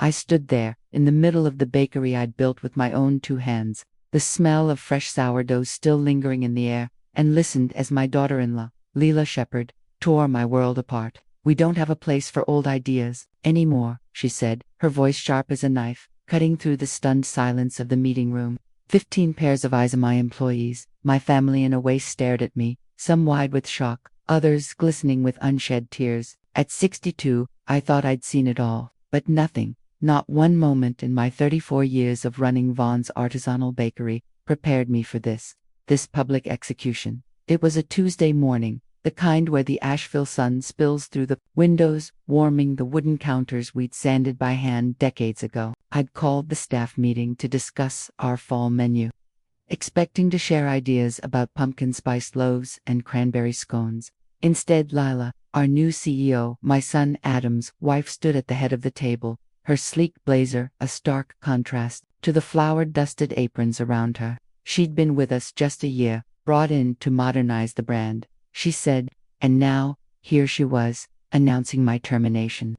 I stood there, in the middle of the bakery I'd built with my own 2 hands, the smell of fresh sourdough still lingering in the air, and listened as my daughter-in-law, Lila Shepard, tore my world apart. "We don't have a place for old ideas anymore," she said, her voice sharp as a knife, cutting through the stunned silence of the meeting room. 15 pairs of eyes of my employees, my family in a way stared at me, some wide with shock, others glistening with unshed tears. At 62, I thought I'd seen it all, but nothing, not one moment in my 34 years of running Vaughn's Artisanal bakery, prepared me for this public execution. It was a Tuesday morning, the kind where the Asheville sun spills through the windows, warming the wooden counters we'd sanded by hand decades ago. I'd called the staff meeting to discuss our fall menu, expecting to share ideas about pumpkin spice loaves and cranberry scones. Instead, Lila, our new CEO, my son Adam's wife, stood at the head of the table, her sleek blazer a stark contrast to the flour-dusted aprons around her. She'd been with us just a year, brought in to modernize the brand, she said, and now, here she was, announcing my termination.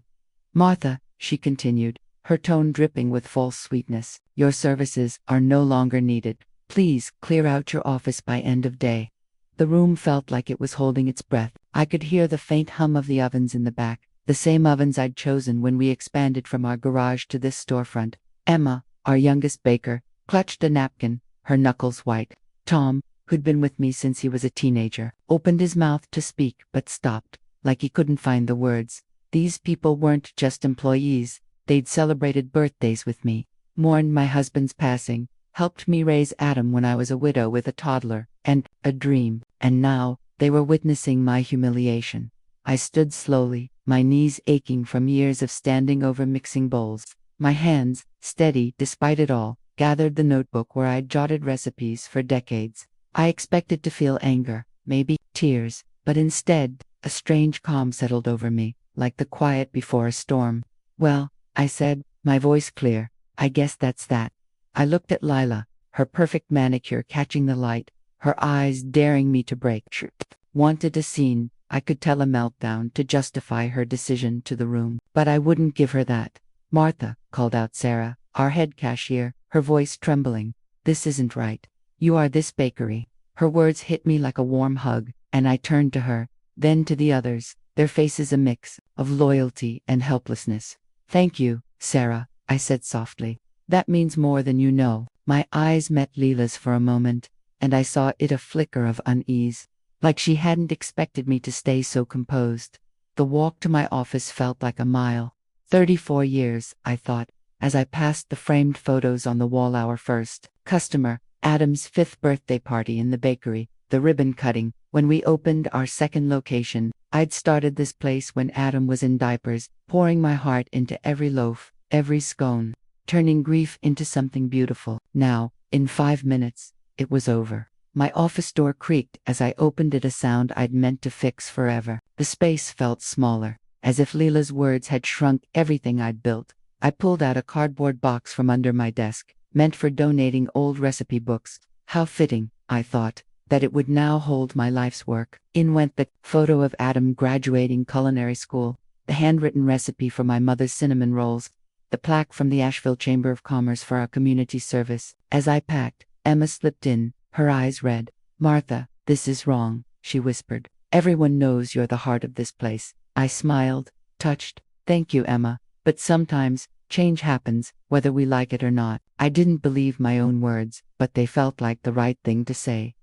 "Martha," she continued, her tone dripping with false sweetness, "your services are no longer needed. Please clear out your office by end of day." The room felt like it was holding its breath. I could hear the faint hum of the ovens in the back, the same ovens I'd chosen when we expanded from our garage to this storefront. Emma, our youngest baker, clutched a napkin, her knuckles white. Tom, who'd been with me since he was a teenager, opened his mouth to speak but stopped, like he couldn't find the words. These people weren't just employees, they'd celebrated birthdays with me, mourned my husband's passing, helped me raise Adam when I was a widow with a toddler, and a dream, and now, they were witnessing my humiliation. I stood slowly, my knees aching from years of standing over mixing bowls. My hands, steady despite it all, gathered the notebook where I'd jotted recipes for decades. I expected to feel anger, maybe tears, but instead, a strange calm settled over me, like the quiet before a storm. "Well," I said, my voice clear, "I guess that's that." I looked at Lila, her perfect manicure catching the light, her eyes daring me to break. She wanted a scene, I could tell, a meltdown to justify her decision to the room. But I wouldn't give her that. "Martha," called out Sarah, our head cashier, her voice trembling, "this isn't right. You are this bakery." Her words hit me like a warm hug, and I turned to her, then to the others, their faces a mix of loyalty and helplessness. "Thank you, Sarah," I said softly. "That means more than you know." My eyes met Lila's for a moment, and I saw it a flicker of unease, like she hadn't expected me to stay so composed. The walk to my office felt like a mile. 34 years, I thought, as I passed the framed photos on the wall. Our first customer, Adam's 5th birthday party in the bakery, the ribbon cutting, when we opened our second location. I'd started this place when Adam was in diapers, pouring my heart into every loaf, every scone, turning grief into something beautiful. Now, in 5 minutes, it was over. My office door creaked as I opened it, a sound I'd meant to fix forever. The space felt smaller, as if Lila's words had shrunk everything I'd built. I pulled out a cardboard box from under my desk, meant for donating old recipe books. How fitting, I thought, that it would now hold my life's work. In went the photo of Adam graduating culinary school, the handwritten recipe for my mother's cinnamon rolls, the plaque from the Asheville Chamber of Commerce for our community service. As I packed, Emma slipped in, her eyes red. "Martha, this is wrong," she whispered. "Everyone knows you're the heart of this place." I smiled, touched. "Thank you, Emma, but sometimes, change happens, whether we like it or not." I didn't believe my own words, but they felt like the right thing to say.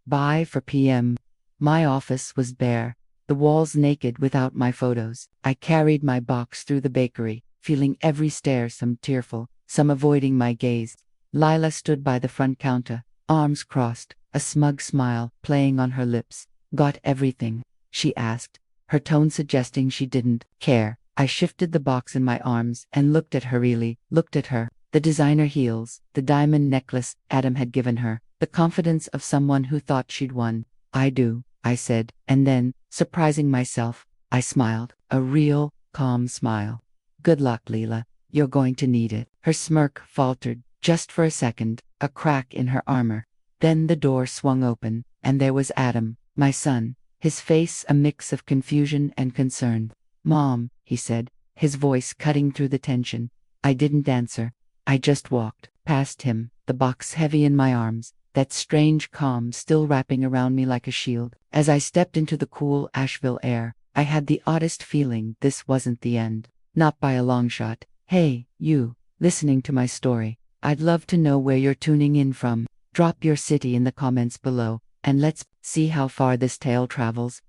By 4 p.m., my office was bare, the walls naked without my photos. I carried my box through the bakery, feeling every stare, some tearful, some avoiding my gaze. Lila stood by the front counter, arms crossed, a smug smile playing on her lips. "Got everything?" she asked, her tone suggesting she didn't care. I shifted the box in my arms and looked at her, really looked at her. The designer heels, the diamond necklace Adam had given her, the confidence of someone who thought she'd won. "I do," I said, and then, surprising myself, I smiled, a real, calm smile. "Good luck, Lila. You're going to need it." Her smirk faltered, just for a second, a crack in her armor. Then the door swung open, and there was Adam, my son, his face a mix of confusion and concern. "Mom," he said, his voice cutting through the tension, I didn't answer. I just walked past him, the box heavy in my arms, that strange calm still wrapping around me like a shield. As I stepped into the cool Asheville air, I had the oddest feeling this wasn't the end. Not by a long shot. Hey, you, listening to my story. I'd love to know where you're tuning in from. Drop your city in the comments below, and let's see how far this tale travels.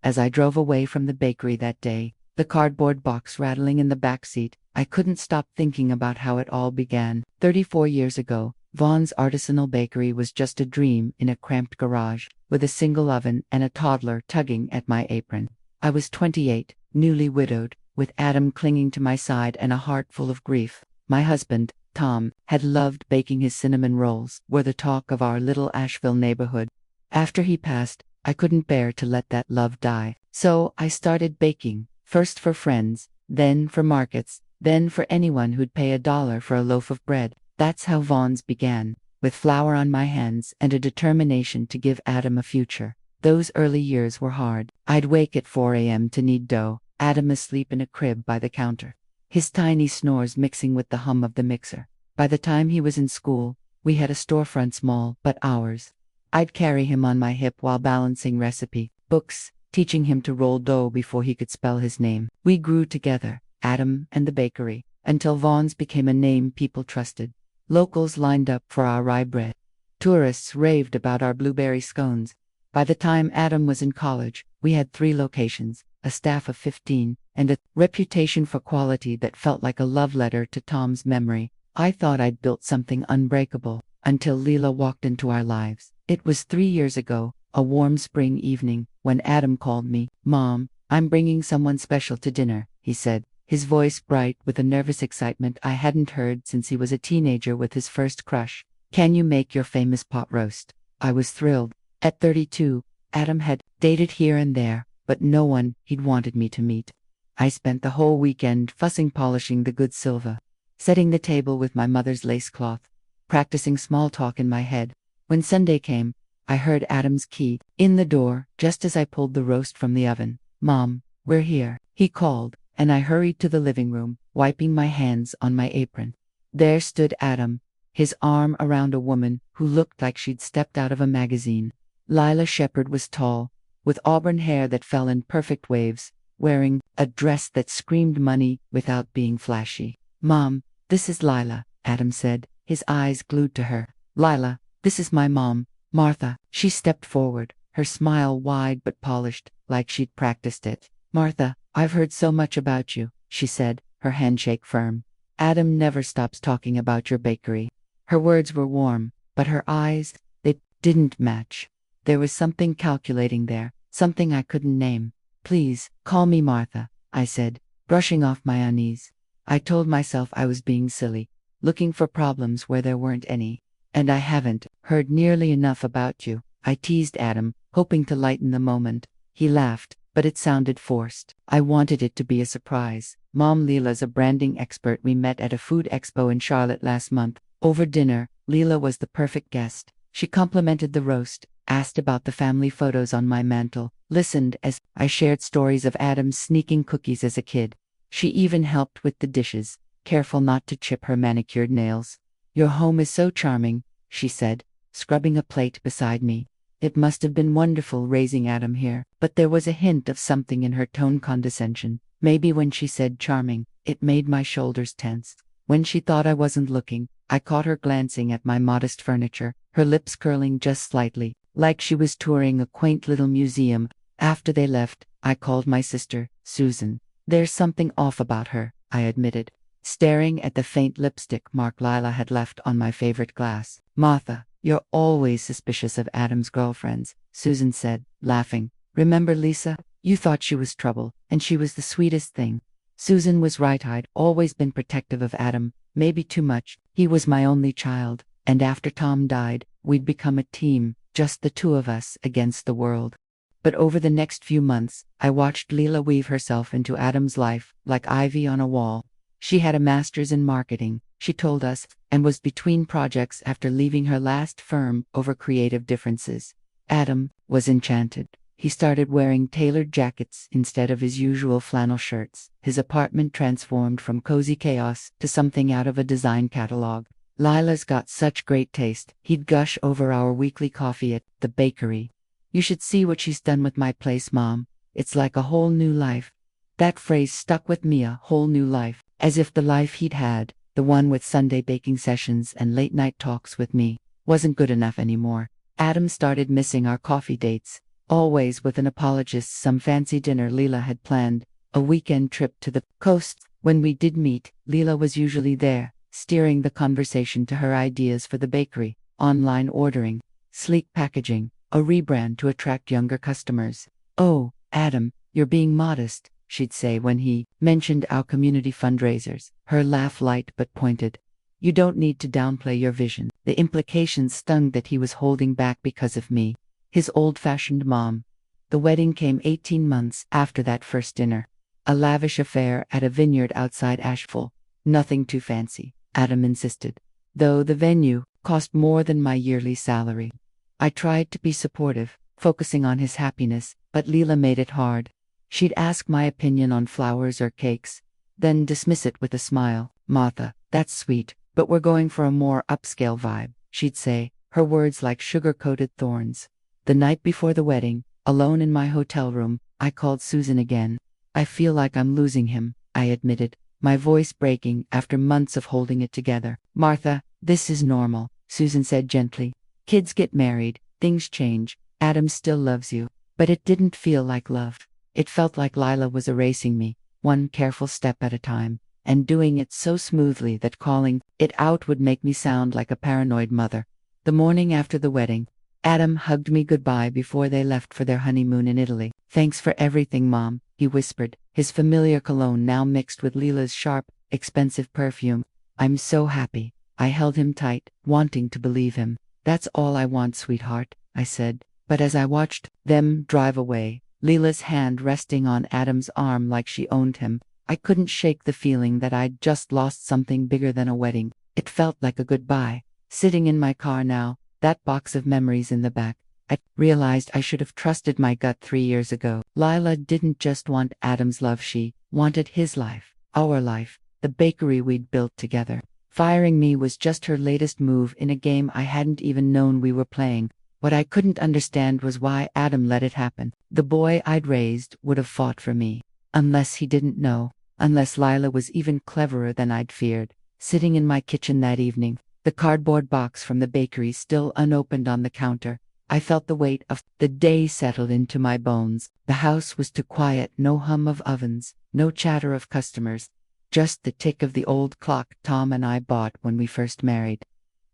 As I drove away from the bakery that day, the cardboard box rattling in the back seat, I couldn't stop thinking about how it all began. 34 years ago, Vaughn's Artisanal Bakery was just a dream in a cramped garage, with a single oven and a toddler tugging at my apron. I was 28, newly widowed, with Adam clinging to my side and a heart full of grief. My husband, Tom, had loved baking. His cinnamon rolls were the talk of our little Asheville neighborhood. After he passed, I couldn't bear to let that love die. So I started baking, first for friends, then for markets, then for anyone who'd pay $1 for a loaf of bread. That's how Vaughn's began, with flour on my hands and a determination to give Adam a future. Those early years were hard. I'd wake at 4 a.m. to knead dough, Adam asleep in a crib by the counter, his tiny snores mixing with the hum of the mixer. By the time he was in school, we had a storefront small but ours. I'd carry him on my hip while balancing recipe books, teaching him to roll dough before he could spell his name. We grew together, Adam and the bakery, until Vaughn's became a name people trusted. Locals lined up for our rye bread. Tourists raved about our blueberry scones. By the time Adam was in college, we had 3 locations, a staff of 15, and a reputation for quality that felt like a love letter to Tom's memory. I thought I'd built something unbreakable, until Lila walked into our lives. It was 3 years ago, a warm spring evening, when Adam called me. "Mom, I'm bringing someone special to dinner," he said, his voice bright with a nervous excitement I hadn't heard since he was a teenager with his first crush. "Can you make your famous pot roast?" I was thrilled. At 32, Adam had dated here and there, but no one he'd wanted me to meet. I spent the whole weekend fussing polishing the good silver, setting the table with my mother's lace cloth, practicing small talk in my head. When Sunday came, I heard Adam's key in the door just as I pulled the roast from the oven. "Mom, we're here," he called, and I hurried to the living room, wiping my hands on my apron. There stood Adam, his arm around a woman who looked like she'd stepped out of a magazine. Lila Shepard was tall, with auburn hair that fell in perfect waves, wearing a dress that screamed money without being flashy. "Mom, this is Lila," Adam said, his eyes glued to her. "Lila, this is my mom, Martha." She stepped forward, her smile wide but polished, like she'd practiced it. "Martha, I've heard so much about you," she said, her handshake firm. "Adam never stops talking about your bakery." Her words were warm, but her eyes, they didn't match. There was something calculating there, something I couldn't name. "Please, call me Martha," I said, brushing off my unease. I told myself I was being silly, looking for problems where there weren't any. "And I haven't heard nearly enough about you," I teased Adam, hoping to lighten the moment. He laughed, but it sounded forced. "I wanted it to be a surprise. Mom, Lila's a branding expert. We met at a food expo in Charlotte last month. Over dinner, Lila was the perfect guest. She complimented the roast, asked about the family photos on my mantle, listened as I shared stories of Adam's sneaking cookies as a kid. She even helped with the dishes, careful not to chip her manicured nails. "Your home is so charming," she said, scrubbing a plate beside me. It must have been wonderful raising Adam here, but there was a hint of something in her tone, condescension. Maybe when she said charming, it made my shoulders tense. When she thought I wasn't looking, I caught her glancing at my modest furniture, her lips curling just slightly, like she was touring a quaint little museum. After they left, I called my sister, Susan. "There's something off about her," I admitted, staring at the faint lipstick mark Lila had left on my favorite glass. "Martha, you're always suspicious of Adam's girlfriends," Susan said, laughing. "Remember Lisa? You thought she was trouble, and she was the sweetest thing." Susan was right. I'd always been protective of Adam, maybe too much. He was my only child, and after Tom died, we'd become a team, just the two of us against the world. But over the next few months, I watched Lila weave herself into Adam's life, like ivy on a wall. She had a master's in marketing, she told us, and was between projects after leaving her last firm over creative differences. Adam was enchanted. He started wearing tailored jackets instead of his usual flannel shirts. His apartment transformed from cozy chaos to something out of a design catalog. Lila's got such great taste. He'd gush over our weekly coffee at the bakery. You should see what she's done with my place, Mom. It's like a whole new life. That phrase stuck with me, a whole new life, as if the life he'd had, the one with Sunday baking sessions and late night talks with me, wasn't good enough anymore. Adam started missing our coffee dates, always with an apologist, some fancy dinner Lila had planned, a weekend trip to the coast. When we did meet, Lila was usually there, steering the conversation to her ideas for the bakery, online ordering, sleek packaging, a rebrand to attract younger customers. "Oh, Adam, you're being modest," she'd say when he mentioned our community fundraisers, her laugh light but pointed. "You don't need to downplay your vision." The implications stung that he was holding back because of me, his old-fashioned mom. The wedding came 18 months after that first dinner. A lavish affair at a vineyard outside Asheville. Nothing too fancy, Adam insisted, though the venue cost more than my yearly salary. I tried to be supportive, focusing on his happiness, but Lila made it hard. She'd ask my opinion on flowers or cakes, then dismiss it with a smile. "Martha, that's sweet, but we're going for a more upscale vibe," she'd say, her words like sugar-coated thorns. The night before the wedding, alone in my hotel room, I called Susan again. "I feel like I'm losing him," I admitted, my voice breaking after months of holding it together. "Martha, this is normal," Susan said gently. "Kids get married, things change, Adam still loves you." But it didn't feel like love. It felt like Lila was erasing me, one careful step at a time, and doing it so smoothly that calling it out would make me sound like a paranoid mother. The morning after the wedding, Adam hugged me goodbye before they left for their honeymoon in Italy. "Thanks for everything, Mom," he whispered, his familiar cologne now mixed with Lila's sharp, expensive perfume. "I'm so happy." I held him tight, wanting to believe him. "That's all I want, sweetheart," I said. But as I watched them drive away, Lila's hand resting on Adam's arm like she owned him, I couldn't shake the feeling that I'd just lost something bigger than a wedding. It felt like a goodbye. Sitting in my car now, that box of memories in the back, I realized I should have trusted my gut 3 years ago. Lila didn't just want Adam's love, she wanted his life, our life, the bakery we'd built together. Firing me was just her latest move in a game I hadn't even known we were playing. What I couldn't understand was why Adam let it happen. The boy I'd raised would have fought for me. Unless he didn't know. Unless Lila was even cleverer than I'd feared. Sitting in my kitchen that evening, the cardboard box from the bakery still unopened on the counter, I felt the weight of the day settled into my bones. The house was too quiet, no hum of ovens, no chatter of customers. Just the tick of the old clock Tom and I bought when we first married.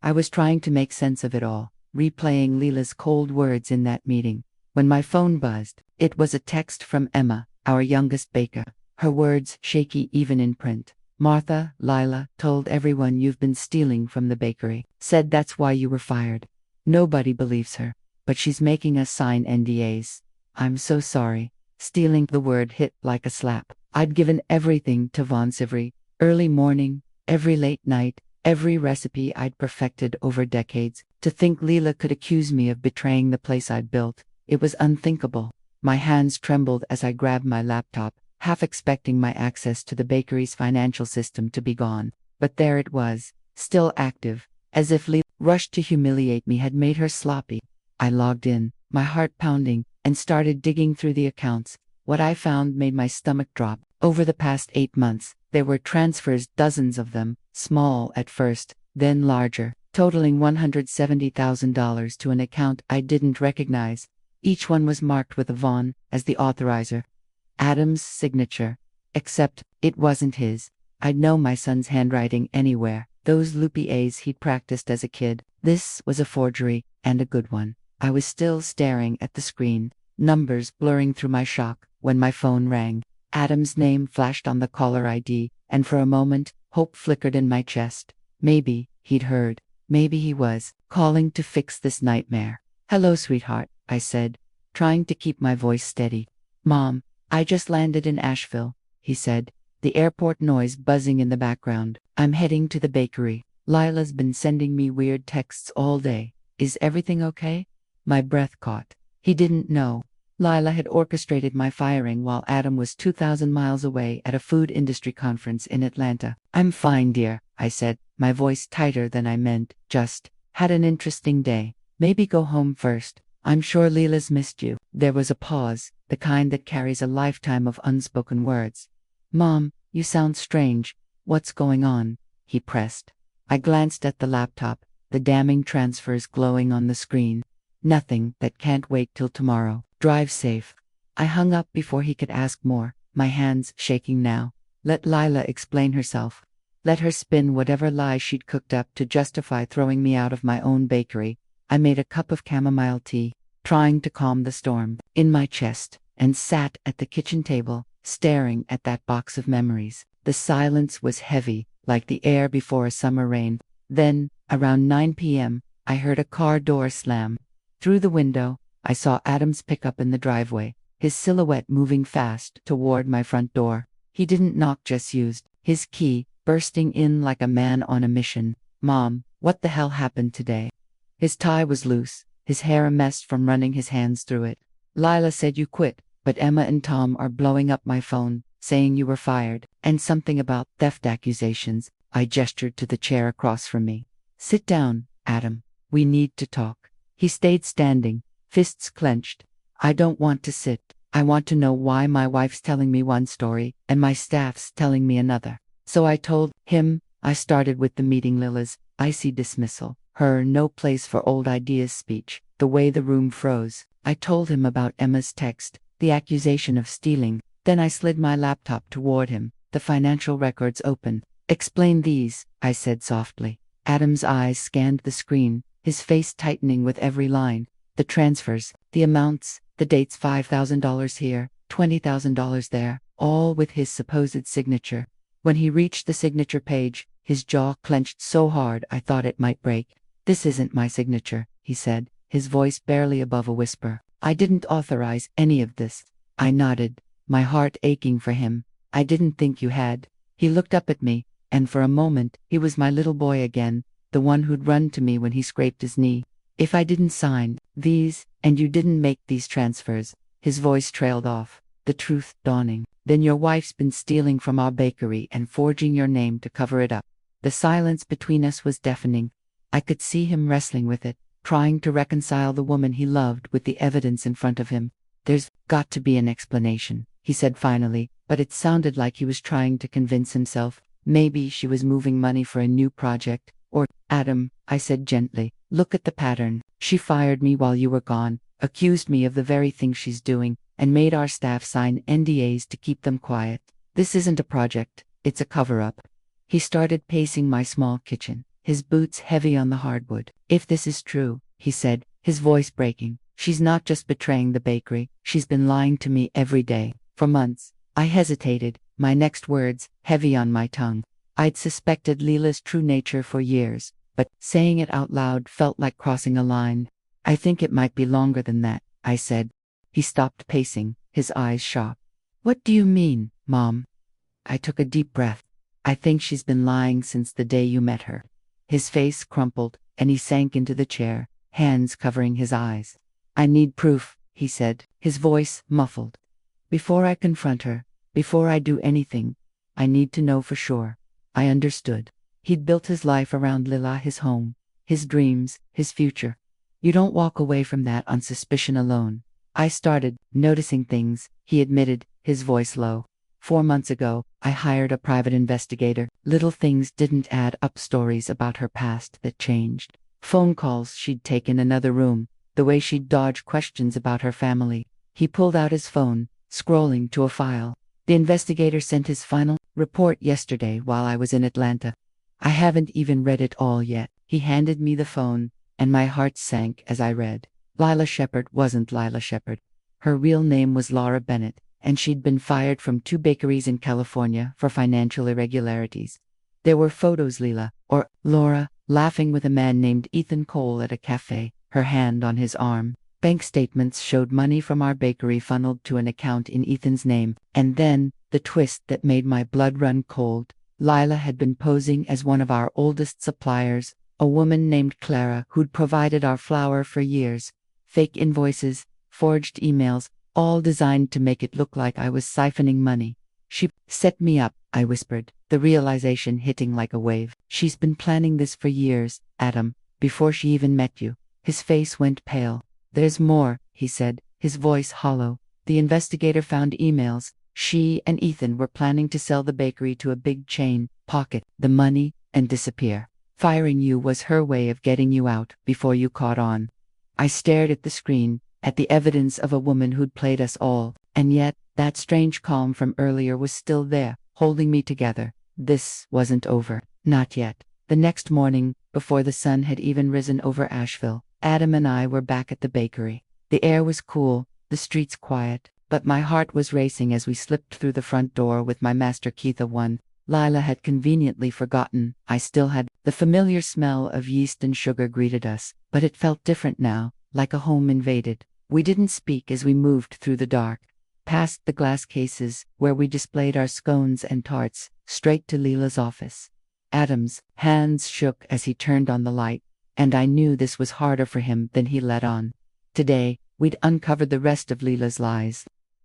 I was trying to make sense of it all, replaying Lila's cold words in that meeting. When my phone buzzed, it was a text from Emma, our youngest baker, her words shaky even in print. "Martha, Lila told everyone you've been stealing from the bakery. Said that's why you were fired. Nobody believes her, but she's making us sign NDAs. I'm so sorry." Stealing, the word hit like a slap. I'd given everything to Vaughn's, every early morning, every late night, every recipe I'd perfected over decades. To think Lila could accuse me of betraying the place I'd built, it was unthinkable. My hands trembled as I grabbed my laptop, half expecting my access to the bakery's financial system to be gone. But there it was, still active, as if Lila's rush to humiliate me had made her sloppy. I logged in, my heart pounding, and started digging through the accounts. What I found made my stomach drop. Over the past 8 months, there were transfers, dozens of them, small at first, then larger, totaling $170,000 to an account I didn't recognize. Each one was marked with a Vaughn as the authorizer. Adam's signature. Except, it wasn't his. I'd know my son's handwriting anywhere. Those loopy A's he'd practiced as a kid. This was a forgery, and a good one. I was still staring at the screen, numbers blurring through my shock, when my phone rang. Adam's name flashed on the caller ID, and for a moment, hope flickered in my chest. Maybe he'd heard. Maybe he was calling to fix this nightmare. "Hello, sweetheart," I said, trying to keep my voice steady. "Mom, I just landed in Asheville," he said, the airport noise buzzing in the background. "I'm heading to the bakery. Lila's been sending me weird texts all day. Is everything okay?" My breath caught. He didn't know. Lila had orchestrated my firing while Adam was 2,000 miles away at a food industry conference in Atlanta. "I'm fine, dear," I said, my voice tighter than I meant. "Just had an interesting day. Maybe go home first. I'm sure Lila's missed you." There was a pause, the kind that carries a lifetime of unspoken words. "Mom, you sound strange. What's going on?" he pressed. I glanced at the laptop, the damning transfers glowing on the screen. "Nothing, that can't wait till tomorrow. Drive safe." I hung up before he could ask more, my hands shaking now. Let Lila explain herself. Let her spin whatever lies she'd cooked up to justify throwing me out of my own bakery. I made a cup of chamomile tea, trying to calm the storm in my chest, and sat at the kitchen table, staring at that box of memories. The silence was heavy, like the air before a summer rain. Then, around 9 p.m., I heard a car door slam. Through the window, I saw Adam's pickup in the driveway, his silhouette moving fast toward my front door. He didn't knock, just used his key, bursting in like a man on a mission. "Mom, what the hell happened today?" His tie was loose, his hair a mess from running his hands through it. "Lila said you quit, but Emma and Tom are blowing up my phone, saying you were fired, and something about theft accusations." I gestured to the chair across from me. "Sit down, Adam. We need to talk." He stayed standing, fists clenched. "I don't want to sit. I want to know why my wife's telling me one story, and my staff's telling me another." So I told him. I started with the meeting, Lila's icy dismissal, her "no place for old ideas" speech, the way the room froze. I told him about Emma's text, the accusation of stealing. Then I slid my laptop toward him, the financial records open. "Explain these," I said softly. Adam's eyes scanned the screen, his face tightening with every line. The transfers, the amounts, the dates, $5,000 here, $20,000 there, all with his supposed signature. When he reached the signature page, his jaw clenched so hard I thought it might break. "This isn't my signature," he said, his voice barely above a whisper. "I didn't authorize any of this." I nodded, my heart aching for him. "I didn't think you had." He looked up at me, and for a moment, he was my little boy again, the one who'd run to me when he scraped his knee. "If I didn't sign these, and you didn't make these transfers," his voice trailed off, the truth dawning, "then your wife's been stealing from our bakery and forging your name to cover it up." The silence between us was deafening. I could see him wrestling with it, trying to reconcile the woman he loved with the evidence in front of him. "There's got to be an explanation," he said finally, but it sounded like he was trying to convince himself. "Maybe she was moving money for a new project, or—" "Adam," I said gently, "look at the pattern. She fired me while you were gone, accused me of the very thing she's doing, and made our staff sign NDAs to keep them quiet. This isn't a project, it's a cover-up." He started pacing my small kitchen, his boots heavy on the hardwood. "If this is true," he said, his voice breaking, "she's not just betraying the bakery, she's been lying to me every day, for months." I hesitated, my next words heavy on my tongue. I'd suspected Lila's true nature for years, but saying it out loud felt like crossing a line. "I think it might be longer than that," I said. He stopped pacing, his eyes sharp. "What do you mean, Mom?" I took a deep breath. "I think she's been lying since the day you met her." His face crumpled, and he sank into the chair, hands covering his eyes. "I need proof," he said, his voice muffled. "Before I confront her, before I do anything, I need to know for sure." I understood. He'd built his life around Lila, his home, his dreams, his future. You don't walk away from that on suspicion alone. "I started noticing things," he admitted, his voice low. 4 months ago, I hired a private investigator. Little things didn't add up, stories about her past that changed. Phone calls she'd take in another room, the way she'd dodge questions about her family. He pulled out his phone, scrolling to a file. "The investigator sent his final report yesterday while I was in Atlanta. I haven't even read it all yet." He handed me the phone, and my heart sank as I read. Lila Shepard wasn't Lila Shepard. Her real name was Laura Bennett, and she'd been fired from 2 bakeries in California for financial irregularities. There were photos Lila, or Laura, laughing with a man named Ethan Cole at a cafe, her hand on his arm. Bank statements showed money from our bakery funneled to an account in Ethan's name, and then, the twist that made my blood run cold, Lila had been posing as one of our oldest suppliers, a woman named Clara who'd provided our flour for years. Fake invoices, forged emails, all designed to make it look like I was siphoning money. She set me up, I whispered, the realization hitting like a wave. She's been planning this for years, Adam, before she even met you. His face went pale. There's more, he said, his voice hollow. The investigator found emails. She and Ethan were planning to sell the bakery to a big chain, pocket the money, and disappear. Firing you was her way of getting you out before you caught on. I stared at the screen, at the evidence of a woman who'd played us all, and yet, that strange calm from earlier was still there, holding me together. This wasn't over. Not yet. The next morning, before the sun had even risen over Asheville, Adam and I were back at the bakery. The air was cool, the streets quiet, but my heart was racing as we slipped through the front door with my master key. The one Lila had conveniently forgotten. I still had. The familiar smell of yeast and sugar greeted us, but it felt different now, like a home invaded. We didn't speak as we moved through the dark, past the glass cases where we displayed our scones and tarts, straight to Lila's office. Adam's hands shook as he turned on the light, and I knew this was harder for him than he let on. Today, we'd uncover the rest of Lila's lies,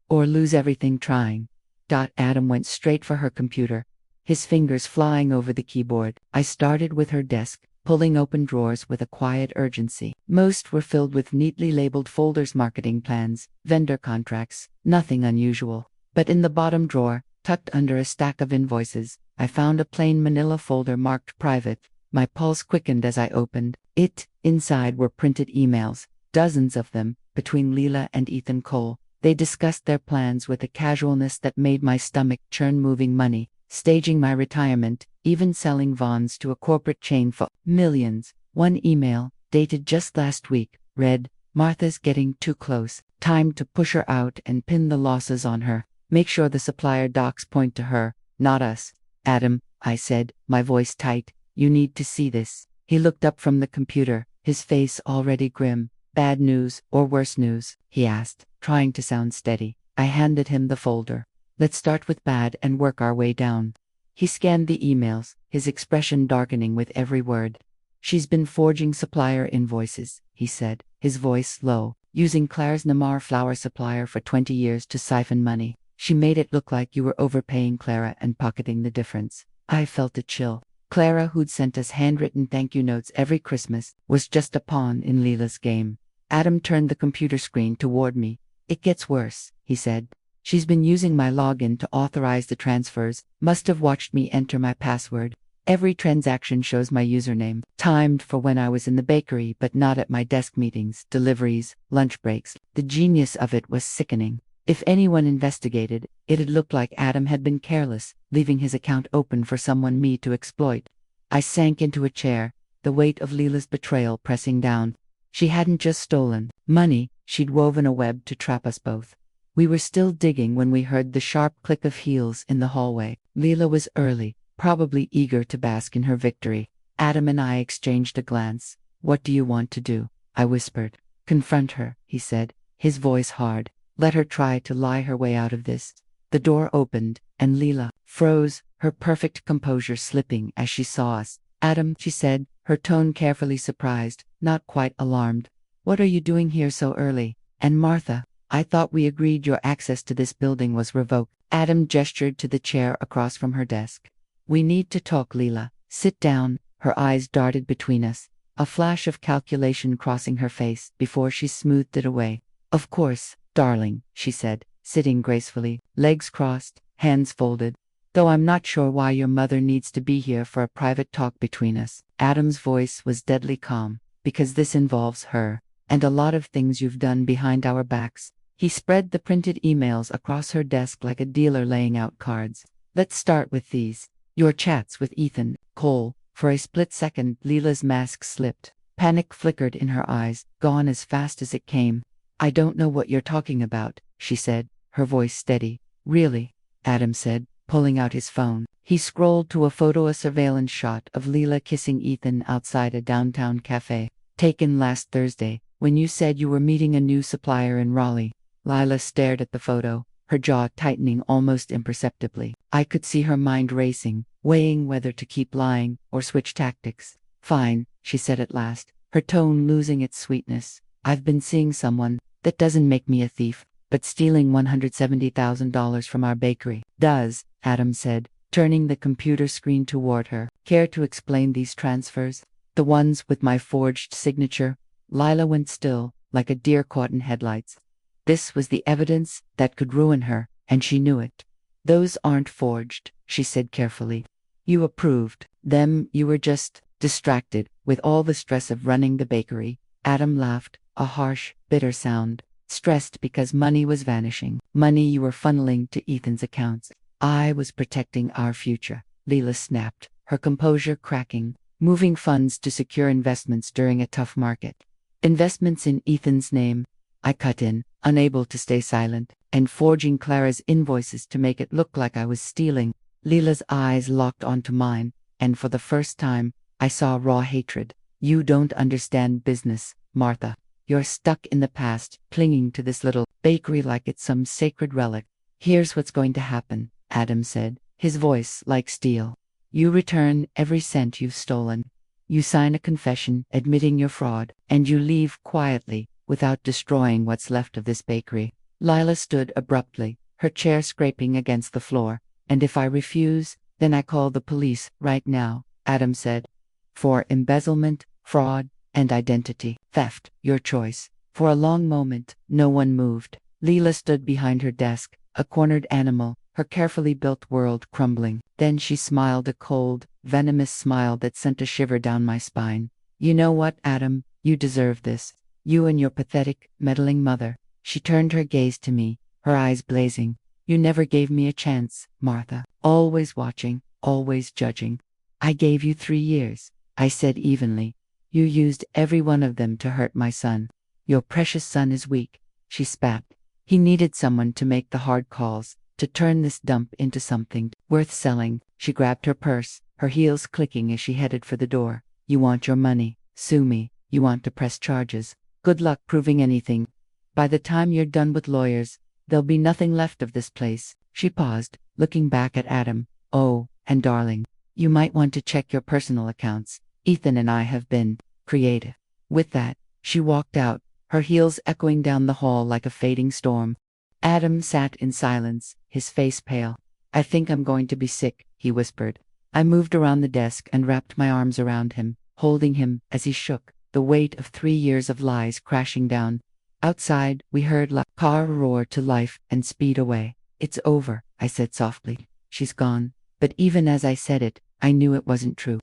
or lose everything trying. Adam went straight for her computer, his fingers flying over the keyboard. I started with her desk, pulling open drawers with a quiet urgency. Most were filled with neatly labeled folders, marketing plans, vendor contracts, nothing unusual. But in the bottom drawer, tucked under a stack of invoices, I found a plain manila folder marked private. My pulse quickened as I opened it. Inside were printed emails, dozens of them, between Lila and Ethan Cole. They discussed their plans with a casualness that made my stomach churn, moving money, staging my retirement, even selling Vaughn's to a corporate chain for millions. One email, dated just last week, read, "Martha's getting too close. Time to push her out and pin the losses on her. Make sure the supplier docs point to her, not us." "Adam," I said, my voice tight, "you need to see this." He looked up from the computer, his face already grim. "Bad news or worse news?" he asked, trying to sound steady. I handed him the folder. "Let's start with bad and work our way down." He scanned the emails, his expression darkening with every word. "She's been forging supplier invoices," he said, his voice low, "using Claire's Memoir flour supplier for 20 years to siphon money. She made it look like you were overpaying Clara and pocketing the difference." I felt a chill. Clara, who'd sent us handwritten thank you notes every Christmas, was just a pawn in Lila's game. Adam turned the computer screen toward me. "It gets worse," he said. "She's been using my login to authorize the transfers, must have watched me enter my password. Every transaction shows my username, timed for when I was in the bakery but not at my desk meetings, deliveries, lunch breaks." The genius of it was sickening. If anyone investigated, it'd look like Adam had been careless, leaving his account open for someone me to exploit. I sank into a chair, the weight of Lila's betrayal pressing down. She hadn't just stolen money, she'd woven a web to trap us both. We were still digging when we heard the sharp click of heels in the hallway. Lila was early, probably eager to bask in her victory. Adam and I exchanged a glance. "What do you want to do?" I whispered. "Confront her," he said, his voice hard. "Let her try to lie her way out of this." The door opened, and Lila froze, her perfect composure slipping as she saw us. "Adam," she said, her tone carefully surprised, not quite alarmed. "What are you doing here so early? And Martha, I thought we agreed your access to this building was revoked." Adam gestured to the chair across from her desk. "We need to talk, Lila. Sit down." Her eyes darted between us, a flash of calculation crossing her face before she smoothed it away. "Of course, darling," she said, sitting gracefully, legs crossed, hands folded. "Though I'm not sure why your mother needs to be here for a private talk between us." Adam's voice was deadly calm. "Because this involves her, and a lot of things you've done behind our backs." He spread the printed emails across her desk like a dealer laying out cards. "Let's start with these. Your chats with Ethan Cole." For a split second, Lila's mask slipped. Panic flickered in her eyes, gone as fast as it came. "I don't know what you're talking about," she said, her voice steady. "Really?" Adam said, pulling out his phone. He scrolled to a surveillance shot of Lila kissing Ethan outside a downtown cafe. "Taken last Thursday, when you said you were meeting a new supplier in Raleigh." Lila stared at the photo, her jaw tightening almost imperceptibly. I could see her mind racing, weighing whether to keep lying or switch tactics. "Fine," she said at last, her tone losing its sweetness. "I've been seeing someone. That doesn't make me a thief, but stealing $170,000 from our bakery does, Adam said, turning the computer screen toward her. Care to explain these transfers? The ones with my forged signature? Lila went still, like a deer caught in headlights. This was the evidence that could ruin her, and she knew it. Those aren't forged, she said carefully. You approved them, you were just distracted with all the stress of running the bakery. Adam laughed, a harsh, bitter sound. Stressed because money was vanishing. Money you were funneling to Ethan's accounts. I was protecting our future, Lila snapped, her composure cracking. Moving funds to secure investments during a tough market. Investments in Ethan's name, I cut in, unable to stay silent, and forging Clara's invoices to make it look like I was stealing. Lila's eyes locked onto mine, and for the first time, I saw raw hatred. You don't understand business, Martha. You're stuck in the past, clinging to this little bakery like it's some sacred relic. Here's what's going to happen, Adam said, his voice like steel. You return every cent you've stolen. You sign a confession admitting your fraud, and you leave quietly, without destroying what's left of this bakery. Lila stood abruptly, her chair scraping against the floor. And if I refuse, then I call the police right now, Adam said. For embezzlement, fraud, and identity theft, your choice. For a long moment, no one moved. Lila stood behind her desk, a cornered animal, her carefully built world crumbling. Then she smiled, a cold, venomous smile that sent a shiver down my spine. You know what, Adam? You deserve this. You and your pathetic, meddling mother. She turned her gaze to me, her eyes blazing. You never gave me a chance, Martha. Always watching, always judging. I gave you 3 years, I said evenly. You used every one of them to hurt my son. Your precious son is weak, she spat. He needed someone to make the hard calls, to turn this dump into something worth selling. She grabbed her purse, her heels clicking as she headed for the door. You want your money, sue me. You want to press charges. Good luck proving anything. By the time you're done with lawyers, there'll be nothing left of this place. She paused, looking back at Adam. Oh, and darling, you might want to check your personal accounts. Ethan and I have been creative. With that, she walked out, her heels echoing down the hall like a fading storm. Adam sat in silence, his face pale. I think I'm going to be sick, he whispered. I moved around the desk and wrapped my arms around him, holding him as he shook, the weight of 3 years of lies crashing down. Outside, we heard the car roar to life and speed away. It's over, I said softly. She's gone. But even as I said it, I knew it wasn't true.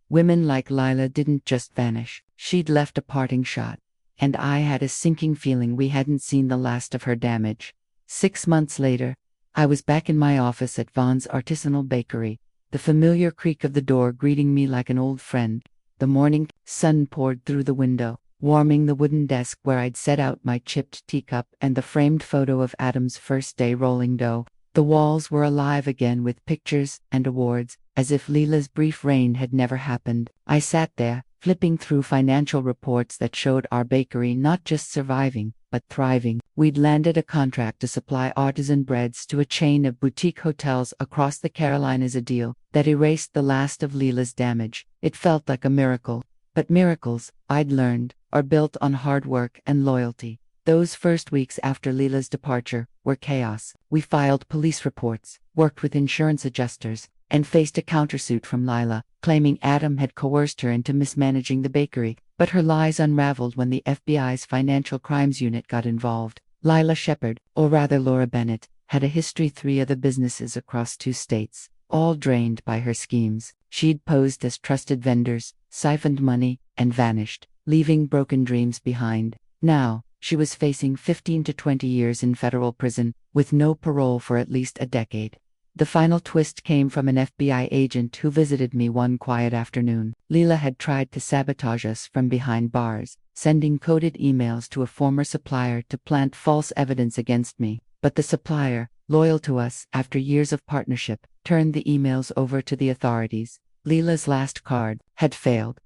Women like Lila didn't just vanish. She'd left a parting shot. And I had a sinking feeling we hadn't seen the last of her damage. 6 months later, I was back in my office at Vaughn's Artisanal Bakery, the familiar creak of the door greeting me like an old friend. The morning sun poured through the window, warming the wooden desk where I'd set out my chipped teacup and the framed photo of Adam's first day rolling dough. The walls were alive again with pictures and awards, as if Lila's brief reign had never happened. I sat there, flipping through financial reports that showed our bakery not just surviving, but thriving. We'd landed a contract to supply artisan breads to a chain of boutique hotels across the Carolinas, a deal that erased the last of Lila's damage. It felt like a miracle. But miracles, I'd learned, are built on hard work and loyalty. Those first weeks after Lila's departure were chaos. We filed police reports, worked with insurance adjusters, and faced a countersuit from Lila, claiming Adam had coerced her into mismanaging the bakery. But her lies unraveled when the FBI's Financial Crimes Unit got involved. Lila Shepard, or rather Laura Bennett, had a history. 3 other businesses across 2 states, all drained by her schemes. She'd posed as trusted vendors, siphoned money, and vanished, leaving broken dreams behind. Now, she was facing 15 to 20 years in federal prison, with no parole for at least a decade. The final twist came from an FBI agent who visited me one quiet afternoon. Lila had tried to sabotage us from behind bars, sending coded emails to a former supplier to plant false evidence against me. But the supplier, loyal to us after years of partnership, turned the emails over to the authorities. Lila's last card had failed.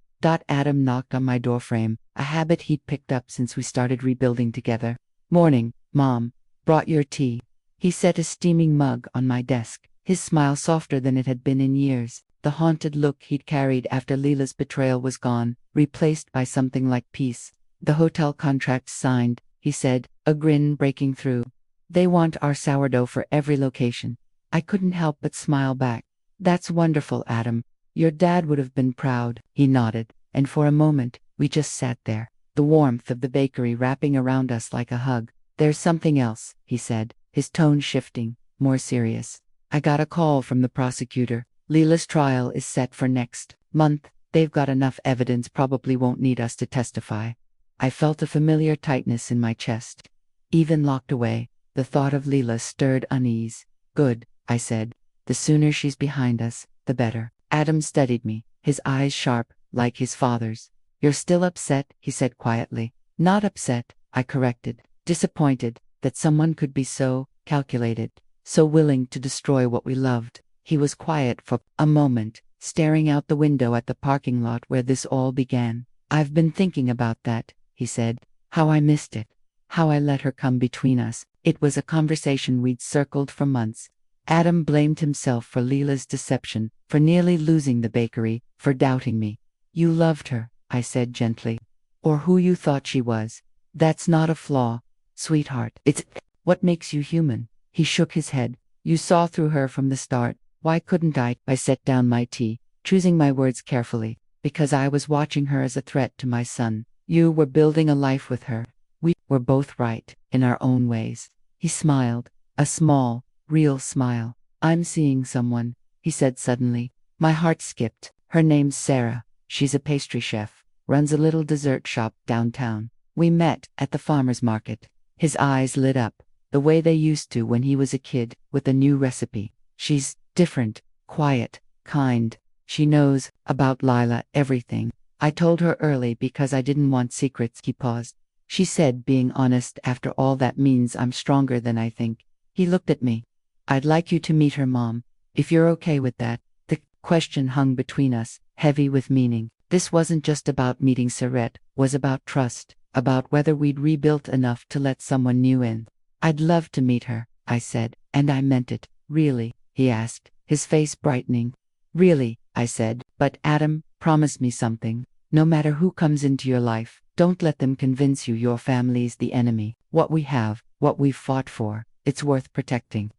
Adam knocked on my doorframe, a habit he'd picked up since we started rebuilding together. Morning, Mom. Brought your tea. He set a steaming mug on my desk, his smile softer than it had been in years. The haunted look he'd carried after Lila's betrayal was gone, replaced by something like peace. The hotel contract signed, he said, a grin breaking through. They want our sourdough for every location. I couldn't help but smile back. That's wonderful, Adam. Your dad would have been proud. He nodded, and for a moment, we just sat there, the warmth of the bakery wrapping around us like a hug. There's something else, he said, his tone shifting, more serious. I got a call from the prosecutor. Lila's trial is set for next month. They've got enough evidence, probably won't need us to testify. I felt a familiar tightness in my chest. Even locked away, the thought of Lila stirred unease. Good, I said. The sooner she's behind us, the better. Adam studied me, his eyes sharp, like his father's. You're still upset, he said quietly. Not upset, I corrected. Disappointed that someone could be so calculated, so willing to destroy what we loved. He was quiet for a moment, staring out the window at the parking lot where this all began. I've been thinking about that, he said. How I missed it. How I let her come between us. It was a conversation we'd circled for months. Adam blamed himself for Lila's deception, for nearly losing the bakery, for doubting me. You loved her, I said gently. Or who you thought she was. That's not a flaw, sweetheart. It's what makes you human. He shook his head. You saw through her from the start. Why couldn't I? I set down my tea, choosing my words carefully, because I was watching her as a threat to my son. You were building a life with her. We were both right, in our own ways. He smiled, a small, real smile. I'm seeing someone, he said suddenly. My heart skipped. Her name's Sarah. She's a pastry chef, runs a little dessert shop downtown. We met at the farmer's market. His eyes lit up, the way they used to when he was a kid, with a new recipe. She's different, quiet, kind. She knows about Lila everything. I told her early because I didn't want secrets. He paused. She said, being honest after all, that means I'm stronger than I think. He looked at me. I'd like you to meet her mom, if you're okay with that. The question hung between us, heavy with meaning. This wasn't just about meeting Sarette, was about trust, about whether we'd rebuilt enough to let someone new in. I'd love to meet her, I said, and I meant it. Really? He asked, his face brightening. Really, I said, but Adam, promise me something. No matter who comes into your life, don't let them convince you your family's the enemy. What we have, what we've fought for, it's worth protecting.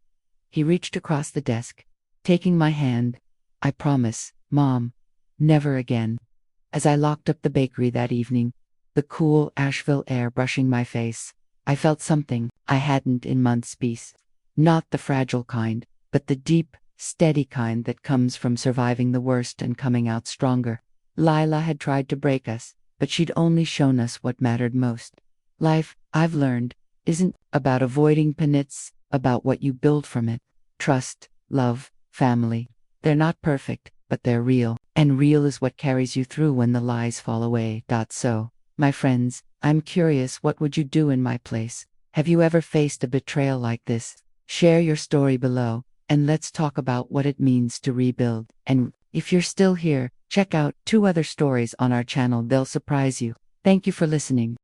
He reached across the desk, taking my hand. I promise, Mom, never again. As I locked up the bakery that evening, the cool Asheville air brushing my face, I felt something I hadn't in months. Peace. Not the fragile kind, but the deep, steady kind that comes from surviving the worst and coming out stronger. Lila had tried to break us, but she'd only shown us what mattered most. Life, I've learned, isn't about avoiding pain, it's about what you build from it. Trust, love, family. They're not perfect, but they're real. And real is what carries you through when the lies fall away. So, my friends, I'm curious, what would you do in my place? Have you ever faced a betrayal like this? Share your story below, and let's talk about what it means to rebuild. And if you're still here, check out 2 other stories on our channel. They'll surprise you. Thank you for listening.